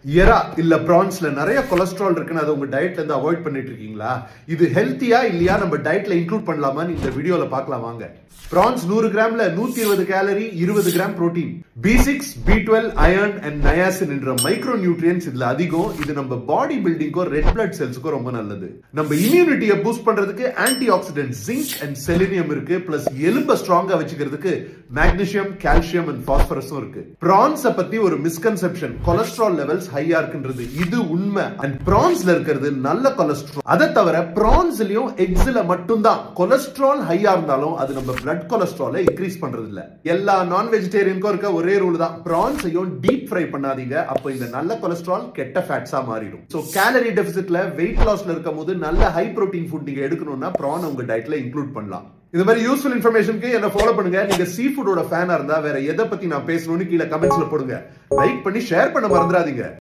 எறா இல்ல பிரான்ஸ்ல நிறைய கொலஸ்ட்ரால் இருக்குன்னு அதை உங்க டயட்ல இருந்து அவாய்ட் பண்ணிட்டு இருக்கீங்களா? இது ஹெல்த்தியா இல்லையா, நம்ம டயட்ல இன்க்ளூட் பண்ணலாமான்னு இந்த வீடியோல பார்க்கலாம் வாங்க. பிரான்ஸ் 100 கிராம்ல 120 calorie, 20 gram protein, B6, B12, iron and niacin என்ற மைக்ரோ நியூட்ரியன்ஸ் இதுல அதிகம். இது நம்ம பாடி பில்டிங்கோ ரெட் பிளட் செல்ஸுக்கோ ரொம்ப நல்லது. நம்ம இம்யூனிட்டியை பூஸ்ட் பண்றதுக்கு anti accident zinc and selenium இருக்கு. பிளஸ் எலும்பை ஸ்ட்ராங்கா வச்சுக்கிறதுக்கு மேக்னீசியம், கால்சியம் அண்ட் பாஸ்பரஸும் இருக்கு. பிரான்ஸை பத்தி ஒரு மிஸ்கன்செப்ஷன், கொலஸ்ட்ரால் லெவல்ஸ் ஹையா இருக்குன்றது. இது உண்மை. அண்ட் பிரான்ஸ்ல இருக்கிறது நல்ல கொலஸ்ட்ரால். அதை தவிர பிரான்ஸ்லயும் எக்ஸ்ல மட்டும்தான் கொலஸ்ட்ரால் ஹையா இருந்தாலும் அது நம்ம பிளட் கொலஸ்ட்ராலை இன்க்ரீஸ் பண்றது இல்ல. எல்லா நான் வெஜிடேரியனுக்கும் இருக்க ஒரே ரூல் தான், பிரான்ஸையும் டீப் ஃப்ரை பண்ணாதீங்க. அப்ப இந்த நல்ல கொலஸ்ட்ரால் கெட்ட ஃபேட்ஸா மாறிடும். சோ கேலரி டெபிசிட்ல வெயிட் லாஸ்ல இருக்கும்போது நல்ல ஹை புரோட்டீன் ஃபுட் நீங்க எடுக்கணும்னா பிரான் உங்க டயட்ல இன்க்ளூட் பண்ணலாம். இந்த மாதிரி யூஸ்ஃபுல் இன்ஃபர்மேஷனுக்கு என்ன ஃபாலோ பண்ணுங்க. நீங்க சீ ஃபுட்டோட ஃபேனா இருந்தா வேற எதை பத்தி நான் பேசணும்னு கீழே கமெண்ட்ஸ்ல போடுங்க. லைக் பண்ணி ஷேர் பண்ண மறந்துடாதீங்க.